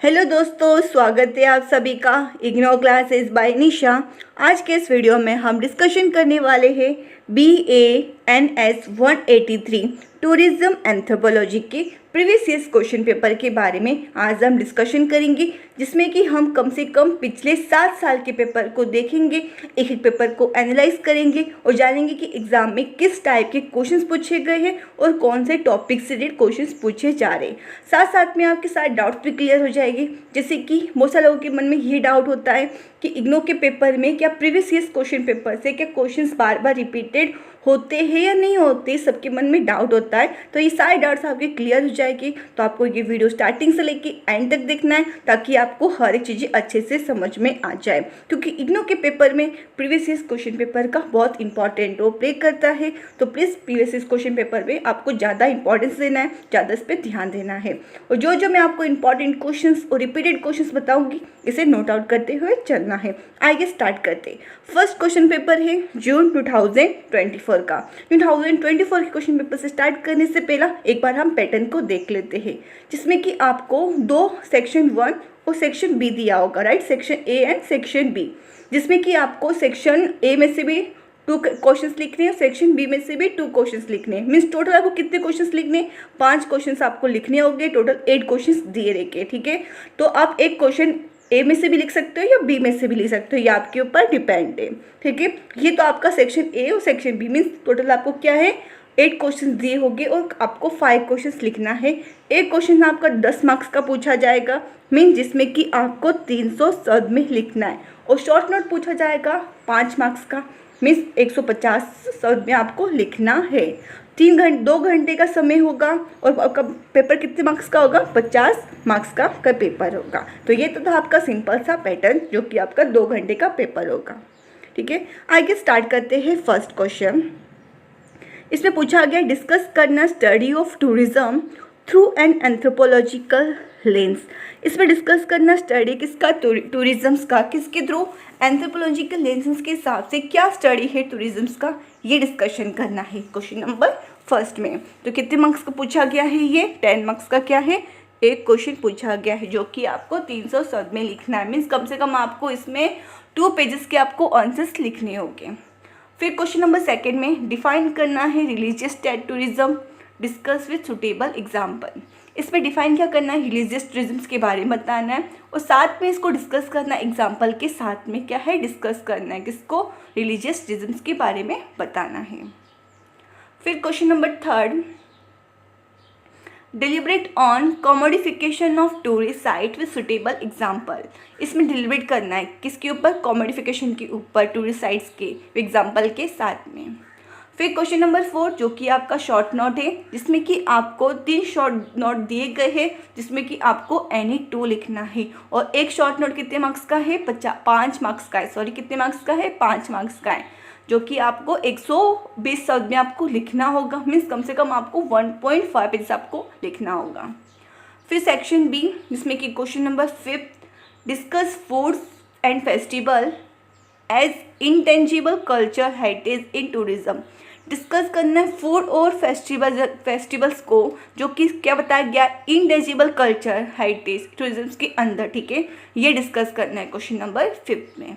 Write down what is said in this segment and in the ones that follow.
Hello दोस्तों, स्वागत है आप सभी का इग्नो क्लासेस बाय निशा। आज के इस वीडियो में हम डिस्कशन करने वाले हैं BANS 183 टूरिज्म एंथ्रोपोलॉजी के प्रीवियस ईयर्स क्वेश्चन पेपर के बारे में आज हम डिस्कशन करेंगे, जिसमें कि हम कम से कम पिछले 7 साल के पेपर को देखेंगे, एक एक पेपर को एनालाइज करेंगे और जानेंगे कि एग्जाम में किस टाइप के क्वेश्चंस पूछे गए हैं और कौन से टॉपिक से रिलेटेड क्वेश्चंस पूछे जा रहे हैं। साथ साथ में आपके साथ डाउट्स भी क्लियर हो जाएंगे, जैसे कि बहुत सारे लोगों के मन में ये डाउट होता है कि इग्नो के पेपर में क्या प्रीवियस ईयर्स क्वेश्चन पेपर से क्या क्वेश्चंस बार बार रिपीटेड होते हैं या नहीं होते, सबके मन में डाउट होता है। तो ये सारे डाउट्स आपके क्लियर हो जाएंगे। तो आपको ये वीडियो स्टार्टिंग से लेके एंड तक देखना है, ताकि आपको हर एक चीज़ें अच्छे से समझ में आ जाए, क्योंकि इग्नो के पेपर में प्रीवियस ईयर्स क्वेश्चन पेपर का बहुत इंपॉर्टेंट रोल प्ले करता है। तो please previous years question paper में आपको ज़्यादा इंपॉर्टेंस देना है, ज़्यादा इस पर ध्यान देना है। और जो मैं आपको इंपॉर्टेंट क्वेश्चन और रिपीटेड क्वेश्चन बताऊंगी, इसे नोट आउट करते हुए चलना है। आइए स्टार्ट करते। फर्स्ट क्वेश्चन पेपर है जून 2024 का। 2024 के क्वेश्चन पेपर से स्टार्ट करने से पहला एक बार हम पैटर्न को देख लेते हैं, जिसमें कि आपको 2 सेक्शन 1 और सेक्शन बी दिया होगा, right. Section A and section B, जिसमें कि आपको सेक्शन ए में से भी 2 क्वेश्चंस लिखने हैं, सेक्शन बी में से भी 2 क्वेश्चंस लिखने हैं। मीन्स टोटल आपको कितने क्वेश्चंस लिखने, 5 क्वेश्चंस आपको लिखने होंगे। टोटल 8 क्वेश्चंस दिए रहेंगे, ठीक है। तो आप एक क्वेश्चन ए में से भी लिख सकते हो या बी में से भी लिख सकते हो, ये आपके ऊपर डिपेंड है, ठीक है। ये तो आपका सेक्शन ए और सेक्शन बी, मीन्स टोटल आपको क्या है 8 क्वेश्चन दिए होंगे और आपको 5 क्वेश्चन लिखना है। एक क्वेश्चन आपका 10 मार्क्स का पूछा जाएगा, मीन जिसमें कि आपको 300 शब्द में लिखना है। और शॉर्ट नोट पूछा जाएगा 5 मार्क्स का, मीन्स 150 शब्द में आपको लिखना है। 2 घंटे का समय होगा और आपका पेपर कितने मार्क्स का होगा, 50 मार्क्स का पेपर होगा। तो ये तो था आपका सिंपल सा पैटर्न, जो कि आपका 2 घंटे का पेपर होगा, ठीक है। आगे स्टार्ट करते हैं फर्स्ट क्वेश्चन। इसमें पूछा गया डिस्कस करना study of tourism through an anthropological lens. इसमें डिस्कस करना स्टडी किसका, टूरिज्म का, किसके थ्रू, एंथ्रोपोलॉजिकल लेंसेज के हिसाब से क्या स्टडी है टूरिज्म का, ये डिस्कशन करना है क्वेश्चन नंबर फर्स्ट में। तो कितने मार्क्स का पूछा गया है, ये 10 मार्क्स का क्या है, एक क्वेश्चन पूछा गया है, जो कि आपको 300 शब्द में लिखना है। मीन्स कम से कम आपको इसमें 2 पेजेस के आपको आंसर्स लिखने होंगे। फिर क्वेश्चन नंबर सेकंड में डिफाइन करना है religious tourism, discuss with suitable example. इसमें डिफाइन क्या करना है, रिलीजियस टूरिज्म के बारे में बताना है और साथ में इसको डिस्कस करना है एग्जाम्पल के साथ में, क्या है डिस्कस करना है, किसको, रिलीजियस टूरिज्म के बारे में बताना है। फिर question number third, deliberate on commodification of tourist site with suitable example. इसमें डिलिब्रेट करना है किसके ऊपर, कॉमोडिफिकेशन के ऊपर, टूरिस्ट साइट्स के एग्जाम्पल के साथ में। फिर क्वेश्चन नंबर 4, जो कि आपका शॉर्ट नोट है, जिसमें कि आपको 3 शॉर्ट नोट दिए गए हैं, जिसमें कि आपको एनी 2 लिखना है। और एक शॉर्ट नोट कितने मार्क्स का है, 5 मार्क्स का है, सॉरी कितने मार्क्स का है, 5 मार्क्स का है, जो कि आपको 120 शब्द में आपको लिखना होगा। मीन्स कम से कम आपको 1.5 पेज आपको लिखना होगा। फिर सेक्शन बी, जिसमें कि question number 5, discuss foods and festival as intangible culture heritage in tourism. Discuss करना है फूड और फेस्टिवल्स को, जो कि क्या बताया गया, इंटेंजिबल कल्चर हेरिटेज टूरिज्म के अंदर, ठीक है। ये डिस्कस करना है क्वेश्चन नंबर 5 में।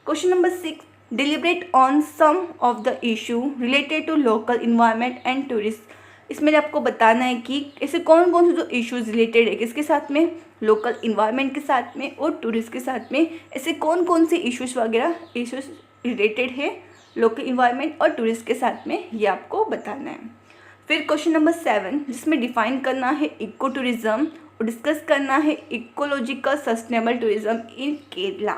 Question number 6, deliberate on some of the issue related to local environment and tourist. इसमें आपको बताना है कि ऐसे कौन कौन से जो इश्यूज रिलेटेड है, किसके साथ में, लोकल इन्वायरमेंट के साथ में और टूरिस्ट के साथ में, ऐसे कौन कौन से इश्यूज वगैरह इश्यूज रिलेटेड है लोकल इन्वायरमेंट और टूरिस्ट के साथ में, ये आपको बताना है। फिर क्वेश्चन नंबर 7, जिसमें डिफाइन करना है इको टूरिज्म और डिस्कस करना है ecological sustainable tourism in Kerala.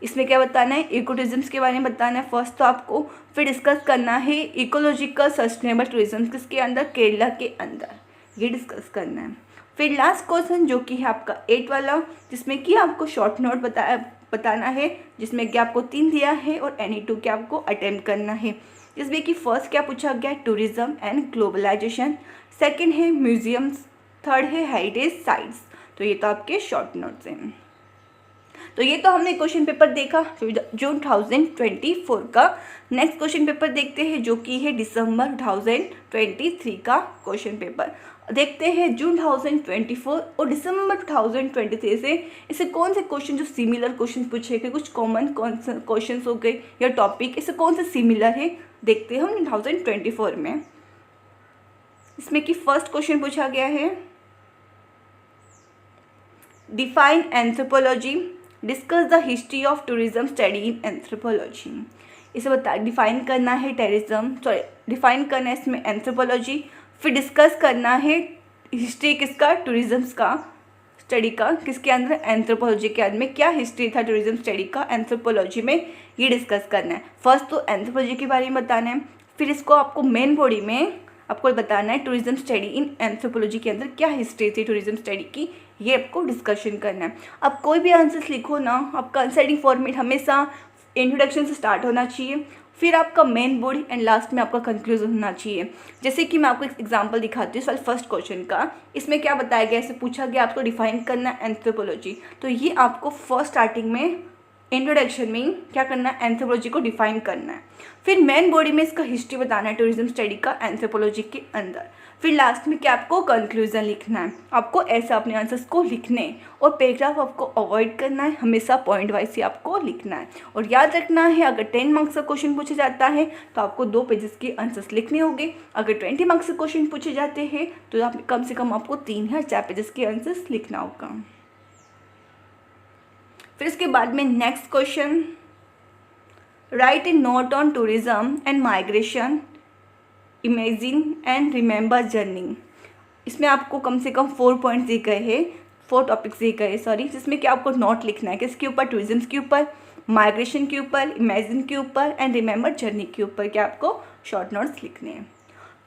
इसमें क्या बताना है, इको टूरिज्म के बारे में बताना है फर्स्ट तो आपको, फिर डिस्कस करना है इकोलॉजिकल सस्टेनेबल टूरिज्म किसके अंदर, केरला के अंदर, ये डिस्कस करना है। फिर लास्ट क्वेश्चन, जो कि है आपका 8 वाला, जिसमें कि आपको शॉर्ट नोट बताना है, जिसमें कि आपको 3 दिया है और एनी 2 के आपको अटेम्प्ट करना है। जिसमें कि फर्स्ट क्या पूछा गया, टूरिज्म एंड ग्लोबलाइजेशन, सेकंड है म्यूजियम्स, थर्ड है हेरिटेज साइट्स। तो ये तो आपके शॉर्ट नोट्स हैं। तो ये तो हमने क्वेश्चन पेपर देखा जून 2024 का। नेक्स्ट क्वेश्चन पेपर देखते हैं, जो कि है दिसंबर 2023 का क्वेश्चन पेपर। देखते हैं जून 2024 और दिसंबर 2023 से इसे कौन से क्वेश्चन जो सिमिलर क्वेश्चन पूछे गए, कुछ कॉमन क्वेश्चन हो गए या टॉपिक, इसे कौन से सिमिलर है देखते हैं हम 2024 में। इसमें कि फर्स्ट क्वेश्चन पूछा गया है define anthropology, discuss the history of tourism study in anthropology. इसे बता डिफाइन करना है डिफाइन करना है इसमें एंथ्रोपोलॉजी, फिर डिस्कस करना है हिस्ट्री किसका, टूरिज्म का स्टडी का, किसके अंदर, एंथ्रोपोलॉजी के अंदर में क्या हिस्ट्री था टूरिज्म स्टडी का एंथ्रोपोलॉजी में, ये डिस्कस करना है। फर्स्ट तो एंथ्रोपोलॉजी के बारे में बताना है, फिर इसको आपको मेन बॉडी में आपको बताना है टूरिज्म स्टडी इन एंथ्रोपोलॉजी के अंदर क्या हिस्ट्री थी टूरिज्म स्टडी की, ये आपको डिस्कशन करना है। अब कोई भी आंसर्स लिखो ना, आपका आंसरिंग फॉर्मेट हमेशा इंट्रोडक्शन से स्टार्ट होना चाहिए, फिर आपका मेन बॉडी एंड लास्ट में आपका कंक्लूजन होना चाहिए। जैसे कि मैं आपको एक एग्जांपल दिखाती हूँ फर्स्ट क्वेश्चन का। इसमें क्या बताया गया, इसे पूछा गया आपको डिफाइन करना है एंथ्रोपोलॉजी, तो ये आपको फर्स्ट स्टार्टिंग में इंट्रोडक्शन में ही क्या करना है, एंथ्रोपोलॉजी को डिफाइन करना है। फिर मेन बॉडी में इसका हिस्ट्री बताना है टूरिज्म स्टडी का एंथ्रोपोलॉजी के अंदर। फिर लास्ट में क्या आपको कंक्लूजन लिखना है। आपको ऐसा अपने आंसर्स को लिखने और पैराग्राफ आपको अवॉइड करना है, हमेशा पॉइंट वाइज ही आपको लिखना है। और याद रखना है अगर 10 मार्क्स का क्वेश्चन पूछा जाता है तो आपको 2 पेजेस के आंसर्स लिखने होंगे। अगर 20 मार्क्स के क्वेश्चन पूछे जाते हैं तो आप कम से कम आपको 3 या 4 पेजेस के आंसर्स लिखना होगा। फिर इसके बाद में next question, right A note on tourism and migration, imagine and remember journey. इसमें आपको कम से कम 4 पॉइंट्स दिए गए हैं, 4 टॉपिक्स दिए गए सॉरी, जिसमें कि आपको नोट लिखना है किसके ऊपर, टूरिज्म के ऊपर, माइग्रेशन के ऊपर, इमेजिन के ऊपर एंड रिमेंबर जर्नी के ऊपर क्या आपको शॉर्ट नोट्स लिखने हैं।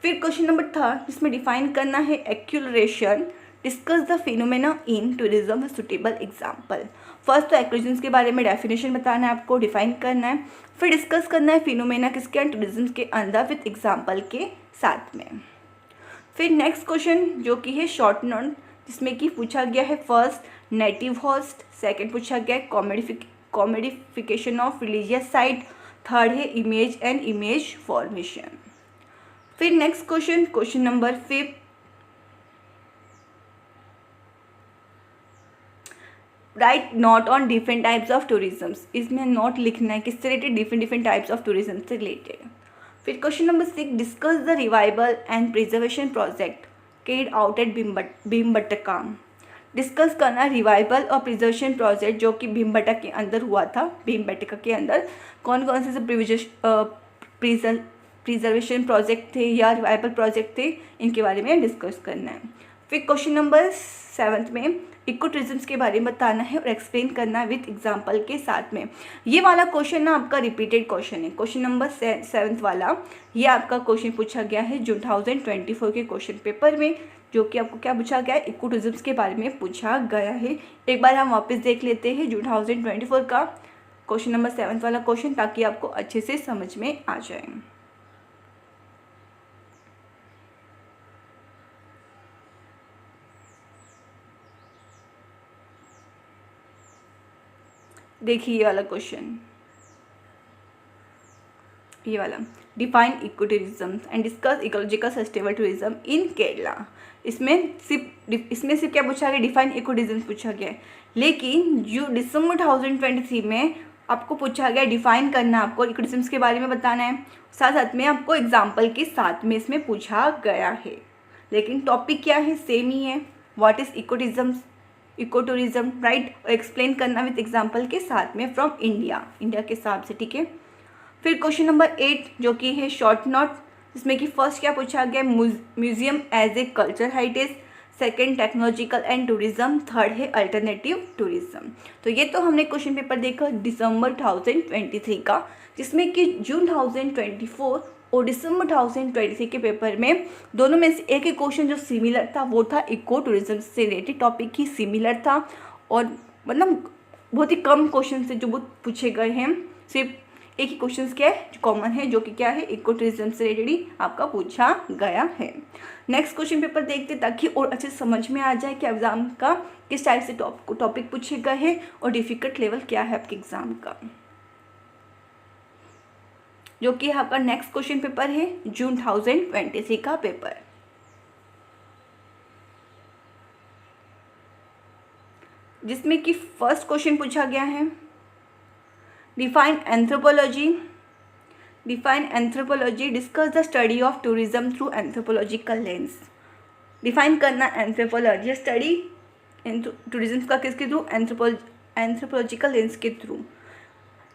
फिर क्वेश्चन नंबर 3 जिसमें डिफाइन करना है acculturation, discuss the phenomena in tourism with suitable example. First तो एक्यूलेशन के बारे में डेफिनेशन बताना है आपको, डिफाइन करना है, फिर डिस्कस करना है फिनोमेना किसके टूरिज्म के अंदर विद एग्जाम्पल के साथ में। फिर नेक्स्ट क्वेश्चन जो कि है शॉर्ट नोट, जिसमें कि पूछा गया है फर्स्ट नेटिव होस्ट, सेकंड पूछा गया है commodification of religious site, third है इमेज एंड इमेज फॉर्मेशन। फिर next question number 5, write note on different types of tourism. इसमें नोट लिखना है किससे related, different types of tourism से रिलेटेड। फिर question number 6, discuss the revival and preservation project carried out at Bhimbetka. डिस्कस करना revival और प्रिजर्वेशन प्रोजेक्ट जो कि भीमबटका के अंदर हुआ था। भीमबटका के अंदर कौन कौन से प्रिजर्वेशन प्रोजेक्ट थे या रिवाइवल प्रोजेक्ट थे, इनके बारे में डिस्कस करना है। फिर क्वेश्चन नंबर 7 में इको टूरिज्म के बारे में बताना है और एक्सप्लेन करना है विद एग्जांपल के साथ में। ये वाला क्वेश्चन ना आपका रिपीटेड क्वेश्चन है, क्वेश्चन नंबर 7 वाला ये आपका क्वेश्चन पूछा गया है जून 2024 के क्वेश्चन पेपर में, जो कि आपको क्या पूछा गया है, इको टूरिज्म के बारे में पूछा गया है। एक बार हम वापस देख लेते हैं जून 2024 का क्वेश्चन नंबर 7 वाला क्वेश्चन, ताकि आपको अच्छे से समझ में आ जाए। देखिए ये वाला क्वेश्चन, ये वाला define eco tourism and discuss ecological sustainable tourism in Kerala. इसमें सिर्फ क्या पूछा गया, डिफाइन इको टूरिज्म पूछा गया है। लेकिन जो दिसंबर 2023 में आपको पूछा गया डिफाइन करना, आपको इको टूरिज्म के बारे में बताना है, साथ साथ में आपको एग्जाम्पल के साथ में इसमें पूछा गया है। लेकिन टॉपिक क्या है, सेम ही है, what is eco tourism right, explain करना विद एग्जांपल के साथ में फ्रॉम इंडिया के हिसाब से, ठीक है। फिर क्वेश्चन नंबर 8 जो कि है शॉर्ट नोट, जिसमें कि फर्स्ट क्या पूछा गया, museum as a culture heritage, second technological and tourism, third है अल्टरनेटिव टूरिज्म। तो ये तो हमने क्वेश्चन पेपर देखा दिसंबर 2023 का, जिसमें कि जून 2024 और दिसंबर 2023 के पेपर में दोनों में से एक क्वेश्चन जो सिमिलर था वो था इको टूरिज्म से रिलेटेड टॉपिक ही सिमिलर था, और मतलब बहुत ही कम क्वेश्चन से जो बहुत पूछे गए हैं, सिर्फ एक ही क्वेश्चन क्या है जो कॉमन है, जो कि क्या है, इको टूरिज्म से रिलेटेड ही आपका पूछा गया है। नेक्स्ट क्वेश्चन पेपर देखते ताकि और अच्छे समझ में आ जाए कि एग्जाम का किस टाइप से टॉपिक पूछे गए हैं और डिफिकल्ट लेवल क्या है आपके एग्जाम का, जो कि आपका नेक्स्ट क्वेश्चन पेपर है जून 2023 का पेपर। जिसमें कि फर्स्ट क्वेश्चन पूछा गया है define anthropology. Define anthropology, discuss the study of tourism through anthropological lens. Define करना एंथ्रोपोलॉजी, स्टडी टूरिज्म का किसके थ्रू, एंथ्रोपोलॉजिकल लेंस के थ्रू।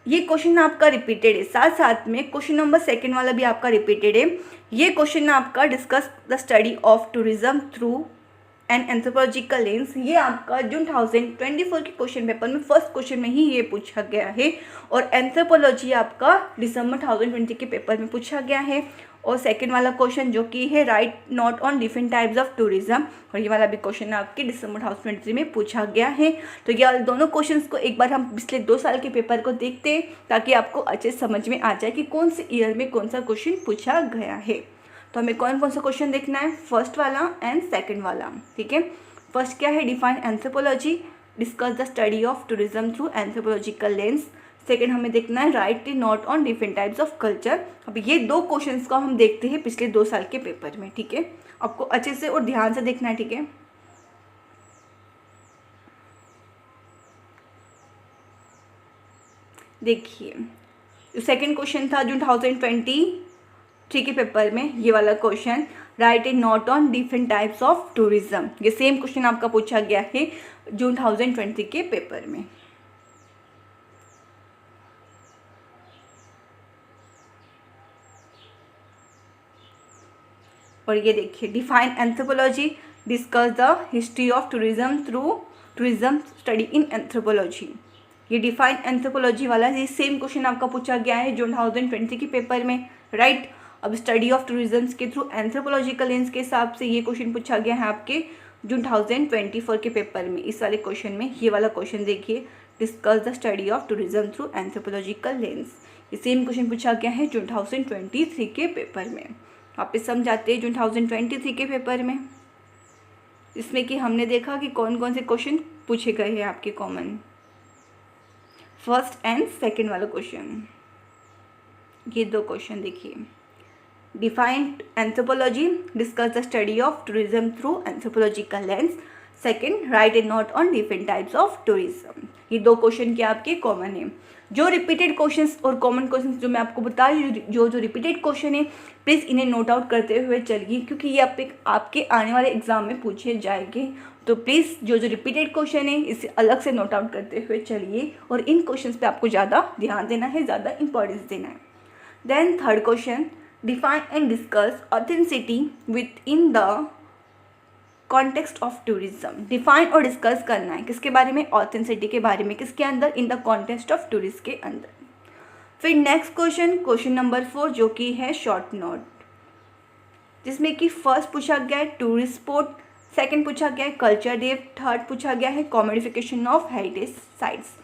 ये क्वेश्चन आपका रिपीटेड है, साथ साथ में क्वेश्चन नंबर सेकंड वाला भी आपका रिपीटेड है। ये क्वेश्चन आपका discuss the study of tourism through and anthropological lens, ये आपका जून 2024 के क्वेश्चन पेपर में फर्स्ट क्वेश्चन में ही ये पूछा गया है। और एंथ्रोपोलॉजी आपका दिसंबर 2020 के पेपर में पूछा गया है। और सेकंड वाला क्वेश्चन जो कि है right note on different types of tourism, और ये वाला भी क्वेश्चन आपके दिसंबर 2023 में पूछा गया है। तो ये दोनों क्वेश्चंस को एक बार हम पिछले 2 साल के पेपर को देखते हैं ताकि आपको अच्छे समझ में आ जाए कि कौन से ईयर में कौन सा क्वेश्चन पूछा गया है। तो हमें कौन कौन सा क्वेश्चन देखना है, फर्स्ट वाला एंड सेकंड वाला, ठीक है। फर्स्ट क्या है, define anthropology, discuss the study of tourism through anthropological lens. Second हमें देखना है right the note on different types of culture. अब ये 2 क्वेश्चंस को हम देखते हैं पिछले 2 साल के पेपर में, ठीक है। आपको अच्छे से और ध्यान से देखना है, ठीक है। देखिए जो सेकंड क्वेश्चन था जून 2023 के पेपर में, ये वाला question right A note on different types of tourism, ये सेम क्वेश्चन आपका पूछा गया है जून 2020 के पेपर में। और ये देखिए define anthropology, discuss the history of tourism through tourism study in anthropology. ये डिफाइन एंथ्रोपोलॉजी वाला ये सेम क्वेश्चन आपका पूछा गया है जून 2020 के पेपर में, राइट। अब स्टडी ऑफ टूरिज्म के थ्रू एंथ्रोपोलॉजिकल लेंस के हिसाब से ये क्वेश्चन पूछा गया है आपके जून 2024 के पेपर में। इस वाले क्वेश्चन में ये वाला क्वेश्चन देखिए, discuss the study of tourism through anthropological lens, ये सेम क्वेश्चन पूछा गया है जून 2023 के पेपर में। वापस समझाते हैं जून 2023 के पेपर में, इसमें कि हमने देखा कि कौन कौन से क्वेश्चन पूछे गए हैं आपके कॉमन, फर्स्ट एंड सेकंड वाला क्वेश्चन। ये 2 क्वेश्चन देखिए, define anthropology, discuss the study of tourism through anthropological lens. Second right A note on different types of tourism. ये 2 क्वेश्चन क्या आपके कॉमन है। जो रिपीटेड क्वेश्चंस और कॉमन क्वेश्चंस जो मैं आपको बता रही हूँ, जो रिपीटेड क्वेश्चन है प्लीज़ इन्हें नोट आउट करते हुए चलिए, क्योंकि ये आपके आने वाले एग्जाम में पूछे जाएंगे। तो प्लीज़ जो रिपीटेड क्वेश्चन है इसे अलग से नोट आउट करते हुए चलिए, और इन क्वेश्चंस पे आपको ज़्यादा ध्यान देना है, ज़्यादा इंपॉर्टेंस देना है। Then third question, define and discuss authenticity with in the context of tourism. Define और डिस्कस करना है किसके बारे में, ऑथेंटिसिटी के बारे में, किसके अंदर, इन द कॉन्टेक्स्ट ऑफ टूरिस्ट के अंदर। फिर नेक्स्ट क्वेश्चन, क्वेश्चन नंबर 4 जो कि है शॉर्ट नोट, जिसमें कि फर्स्ट पूछा गया है टूरिस्ट स्पॉट, सेकंड पूछा गया है कल्चर डेव, थर्ड पूछा गया है कॉमोडिफिकेशन ऑफ हेरिटेज साइट्स।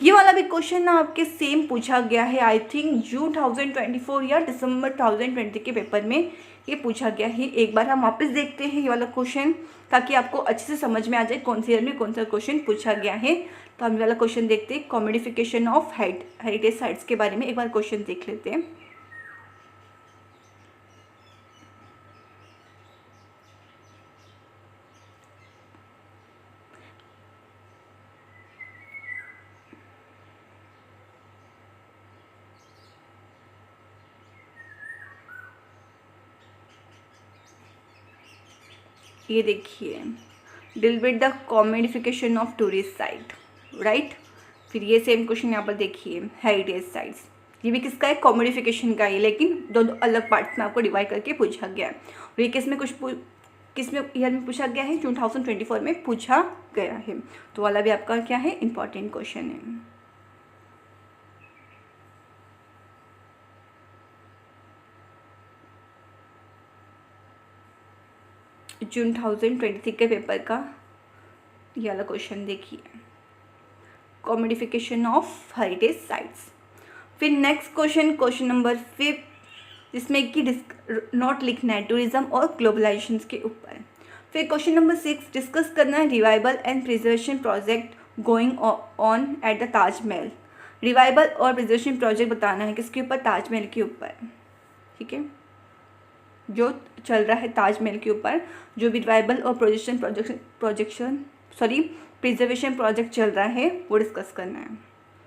ये वाला भी क्वेश्चन ना आपके सेम पूछा गया है, आई थिंक जून 2024 या दिसंबर 2020 के पेपर में ये पूछा गया है। एक बार हम वापस देखते हैं ये वाला क्वेश्चन ताकि आपको अच्छे से समझ में आ जाए कौन से ईयर में कौन सा क्वेश्चन पूछा गया है। तो हम ये वाला क्वेश्चन देखते हैं, कॉमोडिफिकेशन ऑफ हेरिटेज साइट्स के बारे में एक बार क्वेश्चन देख लेते हैं। ये देखिए, deal with the commodification of tourist site, right. फिर ये सेम क्वेश्चन यहाँ पर देखिए, हेरिटेज साइट्स, ये भी किसका है, कॉमोडिफिकेशन का है, लेकिन 2 अलग पार्ट्स में आपको डिवाइड करके पूछा गया है। और ये किसमें ईयर में पूछा गया है, 2024 में पूछा गया है। तो वाला भी आपका क्या है, इंपॉर्टेंट क्वेश्चन है। जून 2023 के पेपर का ये वाला क्वेश्चन देखिए, कॉमोडिफिकेशन ऑफ हेरिटेज साइट्स। फिर नेक्स्ट क्वेश्चन, क्वेश्चन नंबर 5, जिसमें कि नोट लिखना है टूरिज्म और ग्लोबलाइजेशन के ऊपर। फिर क्वेश्चन नंबर 6, डिस्कस करना है revival and preservation project going on at the Taj Mahal. Revival और प्रिजर्वेशन प्रोजेक्ट बताना है किसके ऊपर, ताजमहल के ऊपर, ठीक है। जो चल रहा है ताजमहल के ऊपर, जो भी रिवाइवल और प्रिजर्वेशन प्रोजेक्ट चल रहा है वो डिस्कस करना है,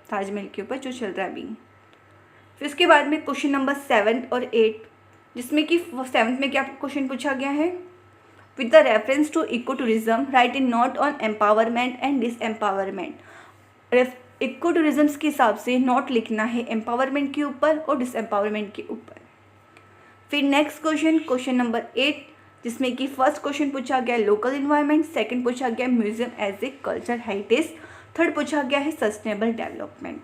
ताजमहल के ऊपर जो चल रहा है अभी। फिर उसके बाद में क्वेश्चन नंबर 7 और 8, जिसमें कि 7th में क्या क्वेश्चन पूछा गया है, with the reference to eco tourism write in note on empowerment and disempowerment. Eco tourism के हिसाब से नोट लिखना है एम्पावरमेंट के ऊपर और डिसएम्पावरमेंट के ऊपर। फिर नेक्स्ट क्वेश्चन नंबर 8, जिसमें कि फर्स्ट क्वेश्चन पूछा गया लोकल इन्वायरमेंट, सेकंड पूछा गया museum as a culture heritage, third पूछा गया है सस्टेनेबल डेवलपमेंट।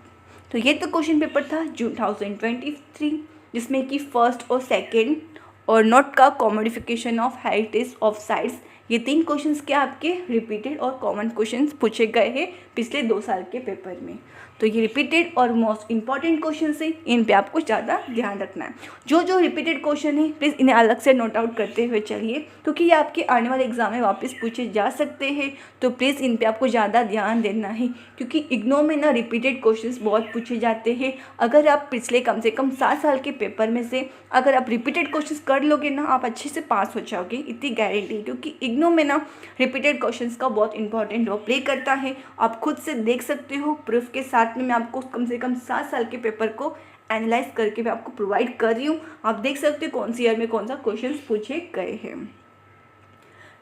तो ये तो क्वेश्चन पेपर था जून 2023, जिसमें कि फर्स्ट और सेकंड और नोट का कॉमोडिफिकेशन ऑफ हेरिटेज ऑफ साइट्स, ये 3 क्वेश्चंस क्या आपके रिपीटेड और कॉमन क्वेश्चंस पूछे गए हैं पिछले 2 साल के पेपर में। तो ये रिपीटेड और मोस्ट इंपॉर्टेंट क्वेश्चन है, इन पे आपको ज़्यादा ध्यान रखना है। जो रिपीटेड क्वेश्चन है प्लीज़ इन्हें अलग से नोट आउट करते हुए चलिए, क्योंकि ये आपके आने वाले एग्जाम में वापस पूछे जा सकते हैं। तो प्लीज़ इन पे आपको ज़्यादा ध्यान देना है, क्योंकि इग्नो में ना रिपीटेड क्वेश्चन बहुत पूछे जाते हैं। अगर आप पिछले कम से कम 7 साल के पेपर में से अगर आप रिपीटेड क्वेश्चन कर लोगे ना, आप अच्छे से पास हो जाओगे, इतनी गारंटी। क्योंकि इग्नो में ना रिपीटेड क्वेश्चन का बहुत इंपॉर्टेंट रोल प्ले करता है। आप खुद से देख सकते हो, प्रूफ के साथ में मैं आपको कम से कम 7 साल के पेपर को एनालाइज करके मैं आपको प्रोवाइड कर रही हूँ। आप देख सकते हो कौन सी ईयर में कौन सा क्वेश्चन पूछे गए हैं।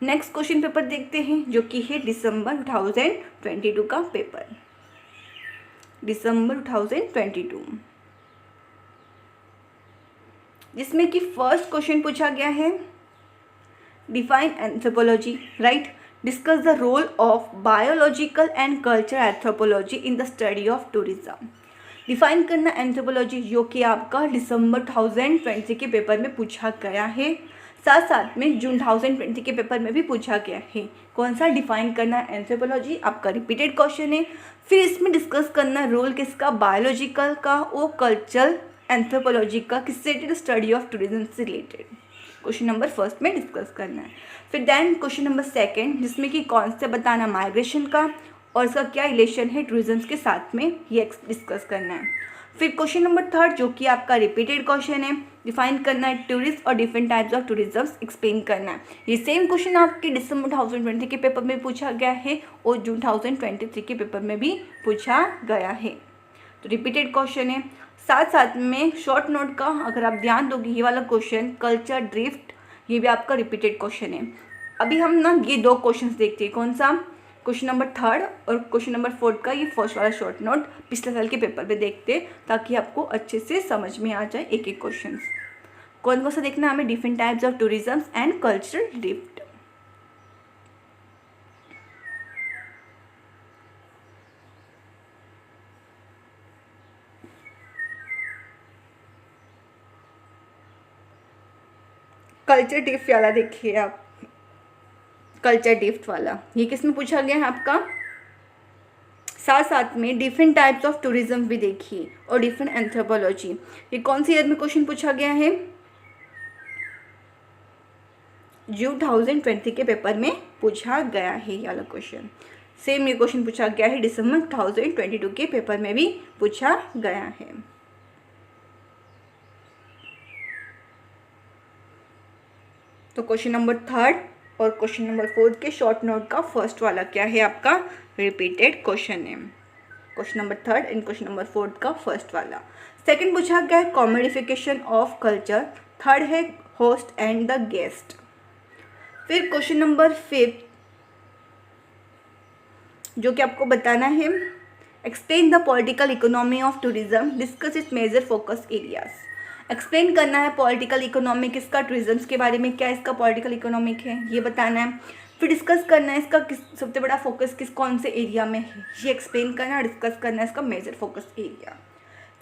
नेक्स्ट क्वेश्चन पेपर देखते हैं, जो कि है दिसंबर 2022 का पेपर, दिसंबर 2022, जिसमें कि फर्स्ट क्वेश्चन पूछा गया है define anthropology, right, discuss the role of biological and culture anthropology in the study of tourism. Define करना एंथ्रोपोलॉजी, जो कि आपका दिसंबर 2020 के पेपर में पूछा गया है, साथ में जून 2020 के पेपर में भी पूछा गया है। कौन सा डिफाइन करना एंथ्रोपोलॉजी, आपका रिपीटेड क्वेश्चन है। फिर इसमें डिस्कस करना रोल किसका, बायोलॉजिकल का और कल्चरल एंथ्रोपोलॉजी का, किससे रिलेटेड, स्टडी ऑफ टूरिज्म से रिलेटेड। क्वेश्चन नंबर फर्स्ट में डिस्कस करना है। फिर देन क्वेश्चन नंबर सेकंड, जिसमें कि कौन से बताना माइग्रेशन का और इसका क्या रिलेशन है टूरिज्म के साथ में, ये डिस्कस करना है। फिर क्वेश्चन नंबर थर्ड, जो कि आपका रिपीटेड क्वेश्चन है, डिफाइन करना है टूरिस्ट और different types of tourism explain करना है। ये सेम क्वेश्चन आपके दिसंबर 2020 के पेपर में पूछा गया है और जून 2023 के पेपर में भी पूछा गया है। तो रिपीटेड क्वेश्चन है। साथ में शॉर्ट नोट का अगर आप ध्यान दोगे, ये वाला क्वेश्चन कल्चर ड्रिफ्ट, ये भी आपका रिपीटेड क्वेश्चन है। अभी हम ना ये 2 क्वेश्चंस देखते हैं, कौन सा, क्वेश्चन नंबर 3 और क्वेश्चन नंबर 4 का ये फर्स्ट वाला शॉर्ट नोट पिछले साल के पेपर में देखते हैं, ताकि आपको अच्छे से समझ में आ जाए एक क्वेश्चन। कौन सा देखना है हमें, different types of tourism and cultural drift. Culture drift वाला देखिए आप, कल्चर ड्रिफ्ट वाला ये किस में पूछा गया है आपका, साथ में डिफरेंट टाइप्स ऑफ टूरिज्म भी देखिए और डिफरेंट एंथ्रोपोलॉजी, ये कौन सी ईयर में क्वेश्चन पूछा गया है, जून 2020 के पेपर में पूछा गया है ये वाला क्वेश्चन। सेम ये क्वेश्चन पूछा गया है दिसंबर 2022 के पेपर में भी पूछा गया है। तो क्वेश्चन नंबर 3 और क्वेश्चन नंबर 4 के शॉर्ट नोट का फर्स्ट वाला क्या है आपका, रिपीटेड क्वेश्चन है। Question number 3 and question number 4 का फर्स्ट वाला। सेकंड पूछा गया है कॉमोडिफिकेशन ऑफ कल्चर, थर्ड है होस्ट एंड द गेस्ट। फिर क्वेश्चन नंबर 5, जो कि आपको बताना है explain the political economy of tourism, discuss its major focus areas. Explain करना है पॉलिटिकल इकोनॉमिक इसका, टूरिज्म के बारे में क्या इसका पॉलिटिकल इकोनॉमिक है ये बताना है। फिर डिस्कस करना है इसका सबसे बड़ा फोकस कौन से एरिया में है, ये एक्सप्लेन करना है, डिस्कस करना है इसका मेजर फोकस एरिया।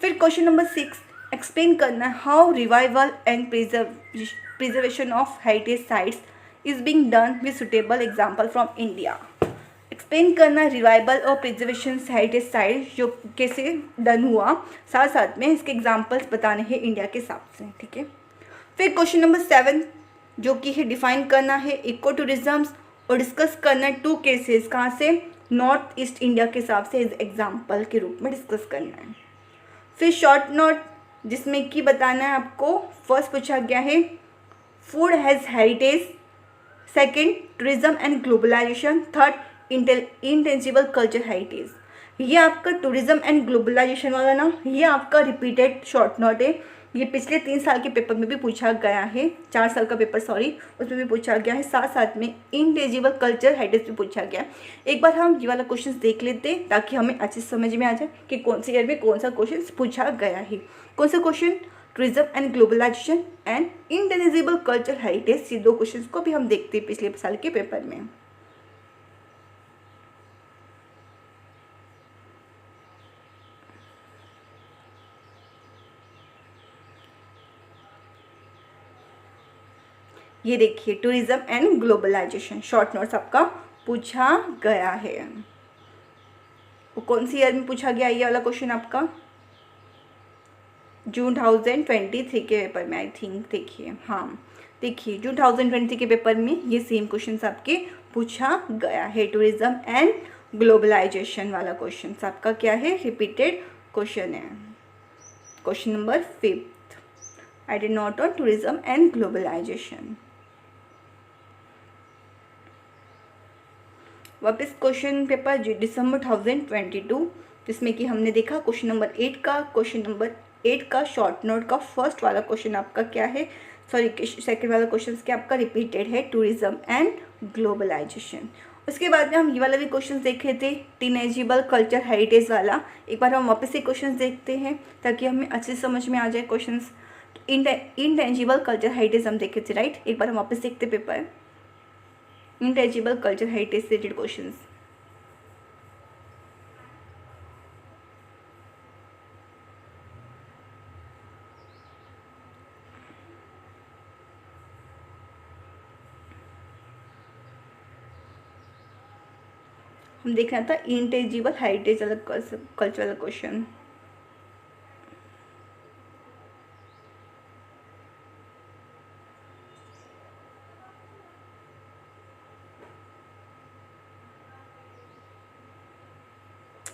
फिर क्वेश्चन नंबर 6, एक्सप्लेन करना है how revival and preservation of heritage sites is being done with suitable example from India. Explain करना रिवाइवल और प्रिजर्वेशन हेरिटेज साइट जो कैसे डन हुआ, साथ में इसके एग्जांपल्स बताने हैं इंडिया के हिसाब से, ठीक है। फिर क्वेश्चन नंबर 7, जो कि है डिफाइन करना है इको टूरिज्म और डिस्कस करना है 2 केसेस, कहाँ से, नॉर्थ ईस्ट इंडिया के हिसाब से एज एग्जाम्पल के रूप में डिस्कस करना है। फिर शॉर्ट नोट, जिसमें कि बताना है आपको, फर्स्ट पूछा गया है food has heritage, second tourism and globalization, third intangible culture heritage. ये आपका टूरिज्म एंड ग्लोबलाइजेशन वाला ना, ये आपका रिपीटेड शॉर्ट नोट है। ये पिछले 3 साल के पेपर में भी पूछा गया है, 4 साल का पेपर सॉरी, उसमें भी पूछा गया है। साथ साथ में इंटेंजिबल कल्चर हेरिटेज भी पूछा गया। एक बार हम ये वाला क्वेश्चन देख लेते हैं ताकि हमें अच्छे से समझ में आ जाए कि कौन से ईयर में कौन सा क्वेश्चन पूछा गया है। कौन सा question? Tourism and globalization and intangible culture heritage. ये 2 क्वेश्चन को भी हम देखते हैं पिछले साल के पेपर में। ये देखिए, tourism and globalization short notes आपका पूछा गया है। वो कौन सी ईयर में पूछा गया ये वाला क्वेश्चन आपका? जून 2023 के पेपर में आई थिंक। देखिए, हाँ देखिए, जून 2023 के पेपर में ये सेम क्वेश्चन आपके पूछा गया है। टूरिज्म एंड ग्लोबलाइजेशन वाला क्वेश्चन आपका क्या है? रिपीटेड क्वेश्चन है। Question number 5, I did note on tourism and globalization. वापस क्वेश्चन पेपर दिसंबर 2022, जिसमें कि हमने देखा क्वेश्चन नंबर 8 का शॉर्ट नोट का फर्स्ट वाला क्वेश्चन आपका क्या है, सॉरी सेकंड वाला क्वेश्चन क्या आपका रिपीटेड है, टूरिज्म एंड ग्लोबलाइजेशन। उसके बाद में हम ये वाला भी क्वेश्चन देख रहे थे, इंटेंजिबल कल्चर हेरिटेज वाला। एक बार हम वापस से क्वेश्चन देखते हैं ताकि हमें अच्छे से समझ में आ जाए क्वेश्चन। इंटेंजिबल कल्चर हेरिटेज हम देखे थे, राइट। एक बार हम वापस देखते पेपर, इंटेंजिबल कल्चर हेरिटेज से रिलेटेड क्वेश्चंस। हम देख रहा था इंटेंजिबल हेरिटेज वाला कल्चर वाला क्वेश्चन।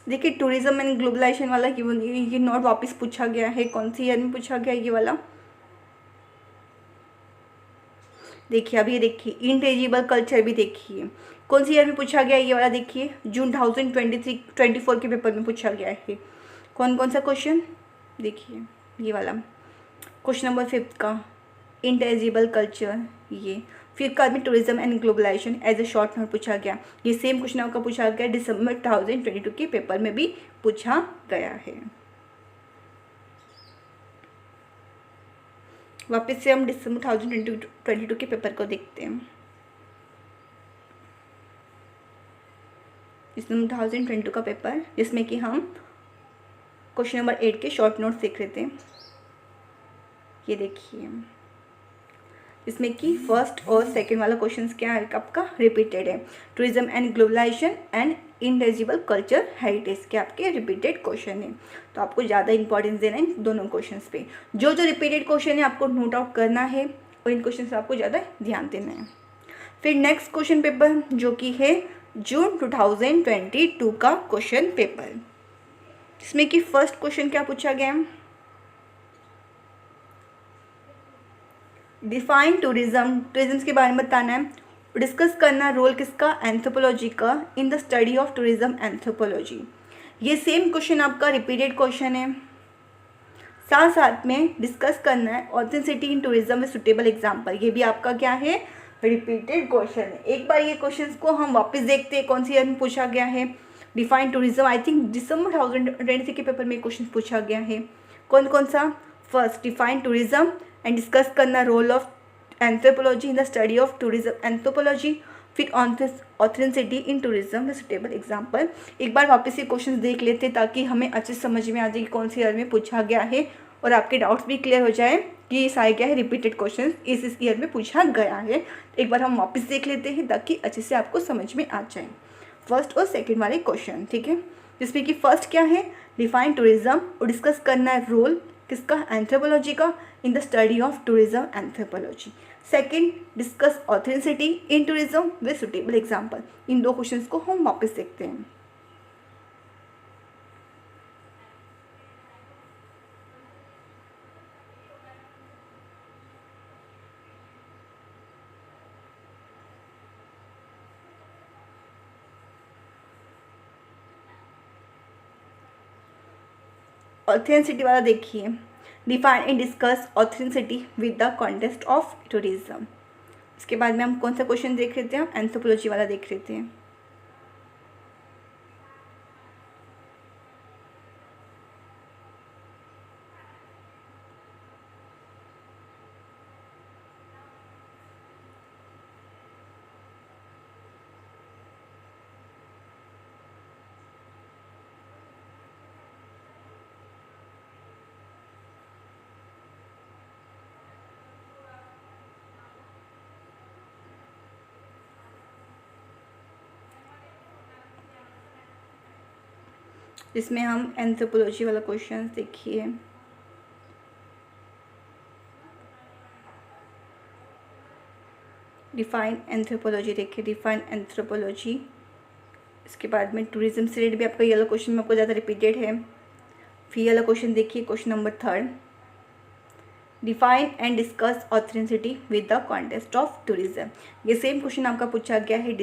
देखिए, टूरिज्म एंड ग्लोबलाइजेशन वाला ये नोट वापस पूछा गया है। कौन सी ईयर में पूछा गया ये वाला? देखिए, अब ये देखिए, इंटेंजिबल कल्चर भी देखिए कौन सी ईयर में पूछा गया ये वाला। देखिए, जून 2023-24 के पेपर में पूछा गया है। कौन कौन सा क्वेश्चन? देखिए, ये वाला क्वेश्चन नंबर 5 का इंटेंजिबल कल्चर, ये फिर का में tourism and globalization as a short note पूछा गया। ये सेम क्वेश्चन आपका पूछा गया दिसंबर 2022 के पेपर में भी पूछा गया है। वापस से हम दिसंबर 2022 के पेपर को देखते हैं। दिसंबर 2022 का पेपर, जिसमें कि हम क्वेश्चन नंबर 8 के शॉर्ट नोट्स देख रहे थे। ये देखिए, इसमें कि फर्स्ट और सेकंड वाला क्वेश्चन क्या है आपका? रिपीटेड है। Tourism and globalization and intangible culture heritage के आपके रिपीटेड क्वेश्चन है। तो आपको ज़्यादा इंपॉर्टेंस देना है इन दोनों क्वेश्चंस पे। जो रिपीटेड क्वेश्चन है आपको नोट आउट करना है और इन क्वेश्चन से आपको ज़्यादा ध्यान देना है। फिर नेक्स्ट क्वेश्चन पेपर जो कि है जून 2022 का क्वेश्चन पेपर, जिसमें कि फर्स्ट क्वेश्चन क्या पूछा गया? डिफाइन टूरिज्म के बारे में बताना है। डिस्कस करना रोल किसका? एंथ्रोपोलॉजी का इन the study of tourism anthropology. ये सेम क्वेश्चन आपका रिपीटेड क्वेश्चन है। साथ साथ में डिस्कस करना है ऑथेंटिसिटी इन टूरिज्म में सुटेबल एग्जाम्पल। ये भी आपका क्या है? रिपीटेड क्वेश्चन है। एक बार ये क्वेश्चन को हम वापस देखते हैं कौन सी ईयर में पूछा गया है। डिफाइन टूरिज्म, आई थिंक दिसंबर 2023 के पेपर में क्वेश्चन पूछा गया है। कौन कौन सा? First, define tourism and discuss करना role of anthropology in the study of tourism anthropology. फिर ऑथेंटिसिटी इन टूरिज्म में सुटेबल एग्जाम्पल। एक बार वापस ये क्वेश्चन देख लेते ताकि हमें अच्छे समझ में आ जाए कि कौन सी ईयर में पूछा गया है और आपके डाउट्स भी क्लियर हो जाए कि ये सारे क्या है? रिपीटेड क्वेश्चन इस ईयर में पूछा गया है। एक बार हम वापस देख लेते हैं ताकि अच्छे से आपको समझ में आ जाए फर्स्ट और सेकेंड वाले क्वेश्चन, ठीक है। जिसमें कि फर्स्ट क्या है? डिफाइन टूरिज्म और डिस्कस करना है रोल किसका? एंथ्रोपोलॉजी का इन the study of tourism anthropology. Second, discuss authenticity in tourism with suitable example. In 2 question को हम वापस देखते हैं। ऑथेंटिसिटी वाला देखिए, define and discuss authenticity with the context of tourism. इसके बाद में हम कौन सा क्वेश्चन देख रहे थे, हम एंथ्रोपोलॉजी वाला देख रहे थे। इसमें हम एंथ्रोपोलॉजी वाला क्वेश्चन देखिए, डिफाइन एंथ्रोपोलॉजी देखिए, डिफाइन एंथ्रोपोलॉजी। इसके बाद में टूरिज्म से रिलेटेड भी आपका ये वाला क्वेश्चन में आपको ज़्यादा रिपीटेड है। फिर ये वाला क्वेश्चन देखिए, question number 3, define and discuss authenticity with the context of tourism. ये सेम क्वेश्चन आपका पूछा गया है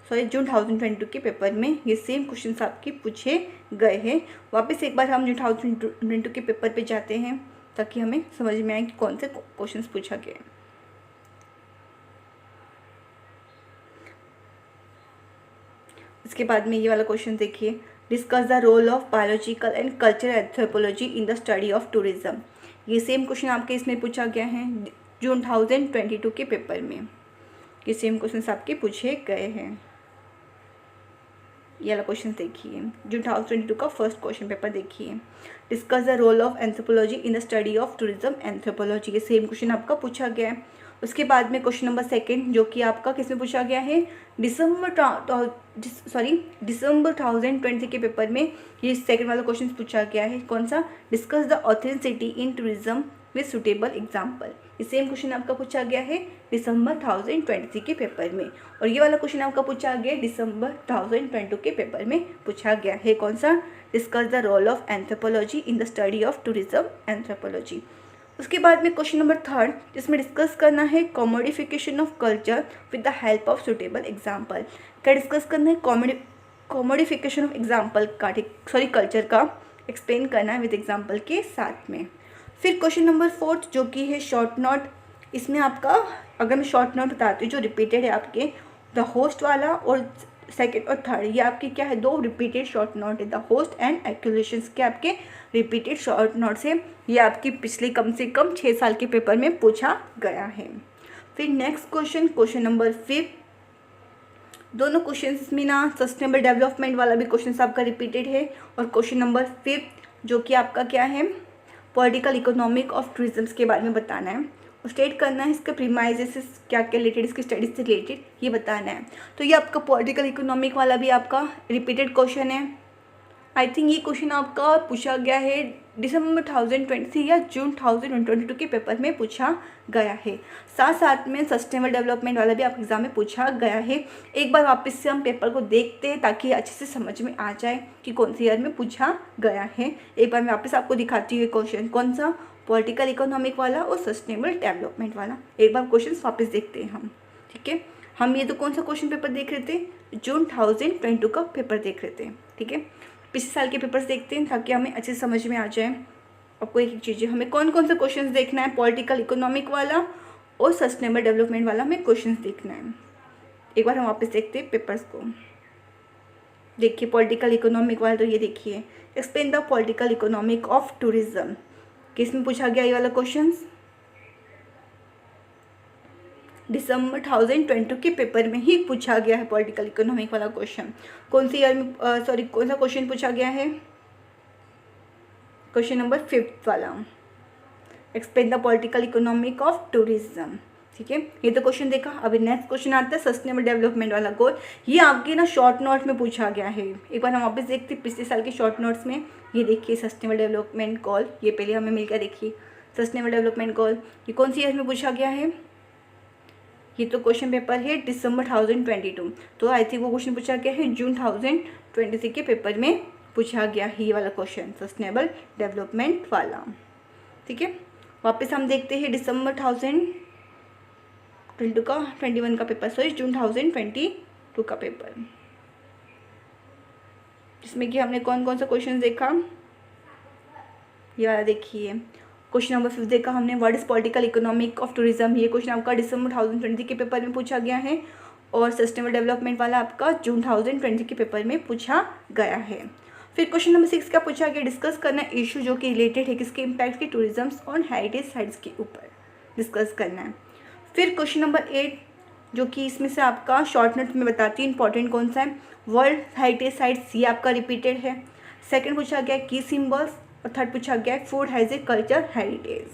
जून 2022 के पेपर में। ये सेम क्वेश्चन आपके पूछे गए हैं। वापस एक बार हम जून 2022 के पेपर पे जाते हैं ताकि हमें समझ में आए कि कौन से क्वेश्चन पूछा गया है। इसके बाद में ये वाला क्वेश्चन देखिए, discuss the role of biological and cultural anthropology in the study of tourism. ये सेम क्वेश्चन आपके इसमें पूछा गया है जून 2022 के पेपर में। ये सेम क्वेश्चन आपके पूछे गए हैं। ये वाला क्वेश्चन देखिए, जून 2022 का फर्स्ट क्वेश्चन पेपर देखिए, discuss the role of anthropology in the study of tourism anthropology. ये सेम क्वेश्चन आपका पूछा गया है। उसके बाद में क्वेश्चन नंबर 2 जो कि आपका किसमें पूछा गया है, दिसंबर 2020 के पेपर में ये सेकंड वाला क्वेश्चन पूछा गया है। कौन सा, discuss the authenticity in tourism with suitable example. ये सेम क्वेश्चन आपका पूछा गया है दिसंबर 2023 के पेपर में। और ये वाला क्वेश्चन आपका पूछा गया है दिसंबर 2022 के पेपर में पूछा गया है। कौन सा, discuss the role of anthropology in the study of tourism anthropology. उसके बाद में क्वेश्चन नंबर 3 जिसमें डिस्कस करना है commodification of culture with the help of suitable example. क्या डिस्कस करना है, कॉमोडिफिकेशन ऑफ एग्जाम्पल का, कल्चर का एक्सप्लेन करना है विद एग्जाम्पल के साथ में। फिर क्वेश्चन नंबर 4 जो कि है शॉर्ट नोट। इसमें आपका अगर मैं शॉर्ट नोट बताती हूँ जो रिपीटेड है आपके, द होस्ट वाला और सेकंड और थर्ड, ये आपके क्या है, 2 रिपीटेड शॉर्ट नोट है, द होस्ट एंड एक्यूलेशंस के आपके रिपीटेड शॉर्ट नोट्स है। ये आपकी पिछले कम से कम 6 साल के पेपर में पूछा गया है। फिर नेक्स्ट क्वेश्चन नंबर 5, दोनों क्वेश्चन में ना सस्टेनेबल डेवलपमेंट वाला भी क्वेश्चन आपका रिपीटेड है। और क्वेश्चन नंबर 5 जो कि आपका क्या है, पॉलिटिकल इकोनॉमिक ऑफ टूरिज्म के बारे में बताना है, स्टेट करना है इसका प्रीमाइजेस क्या क्या रिलेटेड, इसकी स्टडीज से रिलेटेड ये बताना है। तो ये आपका पॉलिटिकल इकोनॉमिक वाला भी आपका रिपीटेड क्वेश्चन है। आई थिंक ये क्वेश्चन आपका पूछा गया है दिसंबर 2023 या जून 2022 के पेपर में पूछा गया है। साथ साथ में सस्टेनेबल डेवलपमेंट वाला भी आपके एग्जाम में पूछा गया है। एक बार वापस से हम पेपर को देखते हैं ताकि अच्छे से समझ में आ जाए कि कौन से ईयर में पूछा गया है। एक बार मैं वापस आपको दिखाती हूँ क्वेश्चन, कौन सा, पॉलिटिकल इकोनॉमिक वाला और सस्टेनेबल डेवलपमेंट वाला। एक बार क्वेश्चन वापस देखते हैं हम, ठीक है। हम ये तो कौन सा क्वेश्चन पेपर देख रहे थे, जून 2022 का पेपर देख रहे थे, ठीक है। पिछले साल के पेपर्स देखते हैं ताकि हमें अच्छे से समझ में आ जाए। आपको एक चीज़, हमें कौन कौन सा क्वेश्चन देखना है, पॉलिटिकल इकोनॉमिक वाला और सस्टेनेबल डेवलपमेंट वाला हमें क्वेश्चन देखना है। एक बार हम वापस देखते हैं पेपर्स को। देखिए पॉलिटिकल इकोनॉमिक वाला, तो ये देखिए, explain the political economic of tourism, किसमें पूछा गया ये वाला क्वेश्चन, दिसंबर 2022 के पेपर में ही पूछा गया है पॉलिटिकल इकोनॉमिक वाला क्वेश्चन। कौन सी ईयर में कौन सा क्वेश्चन पूछा गया है, क्वेश्चन नंबर 5 वाला, explain the political economic of tourism, ठीक है। ये तो क्वेश्चन देखा। अभी नेक्स्ट क्वेश्चन आता है सस्टेनेबल डेवलपमेंट वाला गोल। ये आपके ना शॉर्ट नोट में पूछा गया है। एक बार हम वापस देखते हैं पिछले साल के शॉर्ट नोट्स में। ये देखिए सस्टेनेबल डेवलपमेंट गोल, ये पहले हमें मिल गया। देखिए सस्टेनेबल डेवलपमेंट गोल ये कौन सी ईयर में पूछा गया है, ये तो क्वेश्चन पेपर है दिसंबर 2022, तो आई थिंक वो क्वेश्चन पूछा गया है जून 2023 के पेपर में पूछा गया है ये वाला क्वेश्चन, सस्टेनेबल डेवलपमेंट वाला, ठीक है। वापस हम देखते हैं दिसंबर 2021 का पेपर, सॉरी जून 2022 का पेपर, जिसमें कि हमने कौन कौन सा क्वेश्चन देखा, ये वाला देखिए। क्वेश्चन नंबर 5 देखा हमने, what is political economic of tourism. ये क्वेश्चन आपका दिसंबर 2020 के पेपर में पूछा गया है और सस्टेनेबल डेवलपमेंट वाला आपका जून 2020 के पेपर में पूछा गया है। फिर क्वेश्चन नंबर 6 क्या पूछा गया, डिस्कस करना इशू जो कि रिलेटेड है किसके इम्पैक्ट की, टूरिज्म ऑन हेरिटेज साइट्स के ऊपर डिस्कस करना है। फिर क्वेश्चन नंबर 8 जो कि इसमें से आपका शॉर्ट नोट में बताती है इंपॉर्टेंट कौन सा है, वर्ल्ड हेरिटेज साइट्स, ये आपका रिपीटेड है। सेकंड पूछा गया की सिंबल्स और थर्ड पूछा गया food has a culture heritage.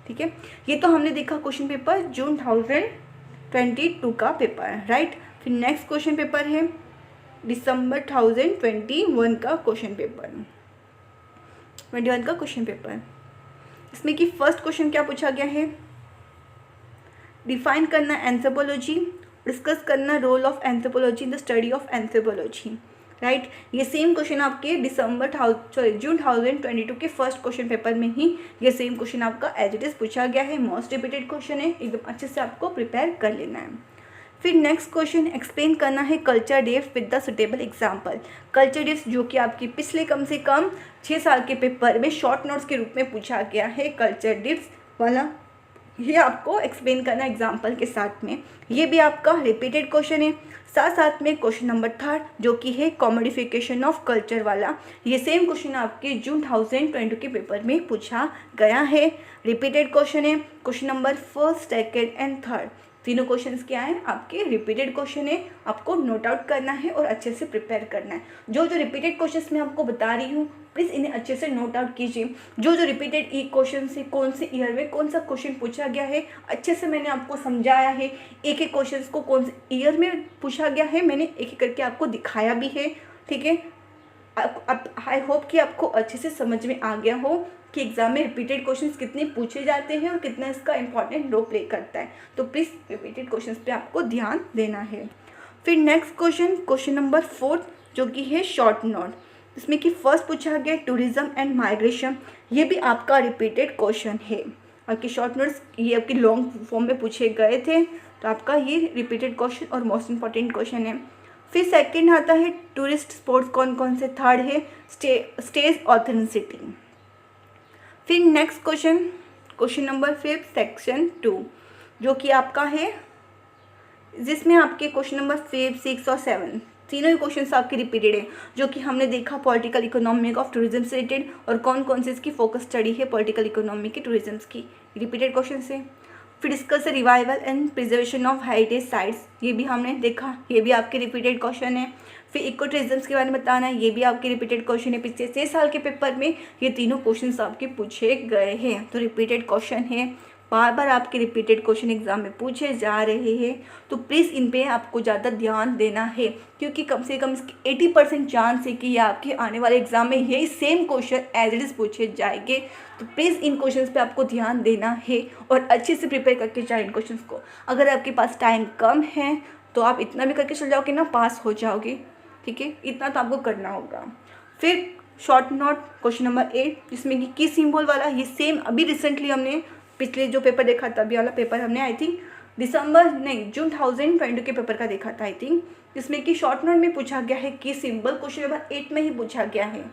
ठीक है, ये तो हमने देखा क्वेश्चन पेपर जून 2022 का पेपर है, राइट। फिर नेक्स्ट क्वेश्चन पेपर है दिसंबर 2021 का क्वेश्चन पेपर, 21 का क्वेश्चन पेपर। इसमें कि फर्स्ट क्वेश्चन क्या पूछा गया है, डिफाइन करना एंथ्रोपोलॉजी, डिस्कस करना role of anthropology in the study of anthropology, right. ये सेम क्वेश्चन आपके जून 2022 के फर्स्ट क्वेश्चन पेपर में ही ये सेम क्वेश्चन आपका एज इट इज पूछा गया है, मोस्ट रिपीटेड क्वेश्चन है, एकदम अच्छे से आपको प्रिपेयर कर लेना है। फिर नेक्स्ट क्वेश्चन एक्सप्लेन करना है culture dips with the suitable example. Culture dips जो कि आपकी पिछले कम से कम 6 साल के पेपर में शॉर्ट नोट्स के रूप में पूछा गया है, कल्चर डिप्स वाला ये आपको एक्सप्लेन करना एग्जाम्पल के साथ में। ये भी आपका रिपीटेड क्वेश्चन है। साथ साथ में क्वेश्चन नंबर 3 जो कि है कॉमोडिफिकेशन ऑफ कल्चर वाला, ये सेम क्वेश्चन आपके जून 2022 के पेपर में पूछा गया है, रिपीटेड क्वेश्चन है। Question number 1st, 2nd and 3 तीनों क्वेश्चंस क्या हैं आपके रिपीटेड क्वेश्चन है, आपको नोट आउट करना है और अच्छे से प्रिपेयर करना है। जो जो रिपीटेड क्वेश्चंस मैं आपको बता रही हूँ प्लीज़ इन्हें अच्छे से नोट आउट कीजिए। जो जो रिपीटेड क्वेश्चन से कौन से ईयर में कौन सा क्वेश्चन पूछा गया है अच्छे से मैंने आपको समझाया है, एक एक क्वेश्चन को कौन से ईयर में पूछा गया है मैंने एक एक करके आपको दिखाया भी है। ठीक है, आई होप कि आपको अच्छे से समझ में आ गया हो कि एग्जाम में रिपीटेड क्वेश्चंस कितने पूछे जाते हैं और कितना इसका इंपॉर्टेंट रोल प्ले करता है। तो प्लीज़ रिपीटेड क्वेश्चंस पे आपको ध्यान देना है। फिर नेक्स्ट क्वेश्चन नंबर 4 जो कि है शॉर्ट नोट, इसमें कि फर्स्ट पूछा गया टूरिज्म एंड माइग्रेशन, ये भी आपका रिपीटेड क्वेश्चन है। आपके शॉर्ट नोट्स ये आपके लॉन्ग फॉर्म में पूछे गए थे, तो आपका ये रिपीटेड क्वेश्चन और मोस्ट इंपॉर्टेंट क्वेश्चन है। फिर सेकंड आता है टूरिस्ट स्पॉट्स कौन कौन से, थर्ड है स्टेज ऑथेंटिसिटी। फिर नेक्स्ट क्वेश्चन नंबर 5 सेक्शन 2 जो कि आपका है, जिसमें आपके क्वेश्चन नंबर 5, 6 और 7 तीनों ही क्वेश्चन आपके रिपीटेड है, जो कि हमने देखा पॉलिटिकल इकोनॉमिक ऑफ टूरिज्म से रिलेटेड और कौन कौन से इसकी फोकस स्टडी है पॉलिटिकल इकोनॉमी की टूरिज्म की, रिपीटेड क्वेश्चन से। फिर discuss revival and preservation of heritage sites, ये भी हमने देखा, ये भी आपके रिपीटेड क्वेश्चन है। फिर इको टूरिज्म के बारे में बताना है, ये भी आपके रिपीटेड क्वेश्चन है, पिछले 6 साल के पेपर में ये तीनों क्वेश्चन आपके पूछे गए हैं, तो रिपीटेड क्वेश्चन है, बार बार आपके रिपीटेड क्वेश्चन एग्जाम में पूछे जा रहे हैं। तो प्लीज़ इन पे आपको ज़्यादा ध्यान देना है, क्योंकि कम से कम इसकी 80% चांस है कि ये आपके आने वाले एग्जाम में यही same question as it is पूछे जाएंगे। तो प्लीज़ इन क्वेश्चंस पे आपको ध्यान देना है और अच्छे से प्रिपेयर करके जाए इन क्वेश्चंस को। अगर आपके पास टाइम कम है तो आप इतना भी करके चल जाओगे ना, पास हो जाओगे। ठीक है, इतना तो आपको करना होगा। फिर शॉर्ट नोट क्वेश्चन नंबर 8 जिसमें कि की सिंबल वाला, ये सेम अभी रिसेंटली हमने पिछले जो पेपर देखा था, अभी वाला पेपर हमने आई थिंक जून 2022 के पेपर का देखा था आई थिंक, जिसमें कि शॉर्ट नोट में पूछा गया है की सिंबल, क्वेश्चन नंबर 8 में ही पूछा गया है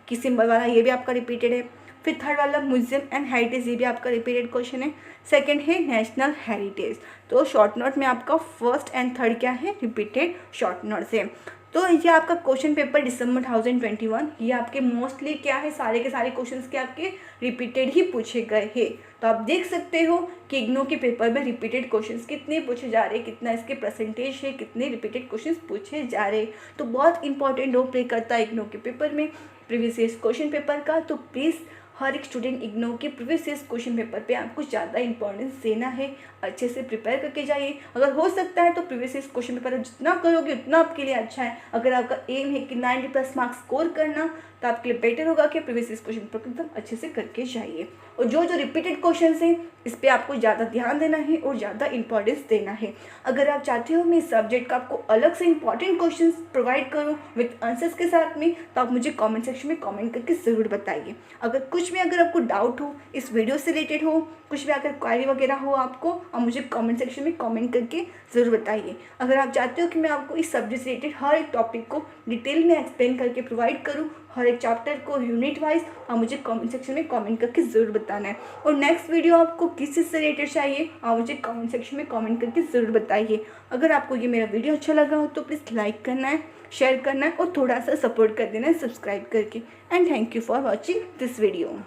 की सिंबल वाला, ये भी आपका रिपीटेड है। फिर थर्ड वाला म्यूजियम एंड हेरिटेज, ये भी आपका रिपीटेड क्वेश्चन है। सेकंड है नेशनल हेरिटेज। तो शॉर्ट नोट में आपका 1st एंड 3rd क्या है, रिपीटेड शॉर्ट नोट्स है। तो ये आपका क्वेश्चन पेपर दिसंबर 2021, ये आपके मोस्टली क्या है, सारे के सारे क्वेश्चंस के आपके रिपीटेड ही पूछे गए हैं। तो आप देख सकते हो कि इग्नो के पेपर में रिपीटेड क्वेश्चंस कितने पूछे जा रहे हैं, कितना इसके परसेंटेज है, कितने रिपीटेड क्वेश्चंस पूछे जा रहे हैं। तो बहुत इंपॉर्टेंट रोल प्ले करता है इग्नो के पेपर में प्रीवियस ईयर क्वेश्चन पेपर का। तो प्लीज़ हर एक स्टूडेंट इग्नो के प्रीवियस ईयर क्वेश्चन पेपर पे आपको ज़्यादा इंपॉर्टेंस देना है, अच्छे से प्रिपेयर करके जाइए। अगर हो सकता है तो प्रीवियस ईयर क्वेश्चन पेपर जितना करोगे उतना आपके लिए अच्छा है। अगर आपका एम है कि 90+ मार्क्स स्कोर करना, तो आपके लिए बेटर होगा कि प्रीवियस ईयर क्वेश्चन पेपर एकदम अच्छे से करके जाइए। और जो जो रिपीटेड क्वेश्चन हैं इस पर आपको ज़्यादा ध्यान देना है और ज़्यादा इंपॉर्टेंस देना है। अगर आप चाहते हो मैं इस सब्जेक्ट का आपको अलग से इंपॉर्टेंट क्वेश्चन प्रोवाइड करूँ विद आंसर्स के साथ में, तो आप मुझे कमेंट सेक्शन में कमेंट करके ज़रूर बताइए। अगर आपको डाउट हो, इस वीडियो से रिलेटेड हो, कुछ भी अगर क्वारी वगैरह हो आपको, और मुझे कमेंट सेक्शन में कमेंट करके ज़रूर बताइए। अगर आप चाहते हो कि मैं आपको इस सब्जेक्ट से रिलेटेड हर एक टॉपिक को डिटेल में एक्सप्लेन करके प्रोवाइड करूँ हर एक चैप्टर को यूनिट वाइज, आप मुझे कमेंट सेक्शन में कमेंट करके ज़रूर बताना है। और नेक्स्ट वीडियो आपको किस चीज़ से रिलेटेड चाहिए आप मुझे कमेंट सेक्शन में कमेंट करके ज़रूर बताइए। अगर आपको ये मेरा वीडियो अच्छा लगा हो तो प्लीज़ लाइक करना है, शेयर करना है और थोड़ा सा सपोर्ट कर देना है सब्सक्राइब करके। And thank you for watching this video.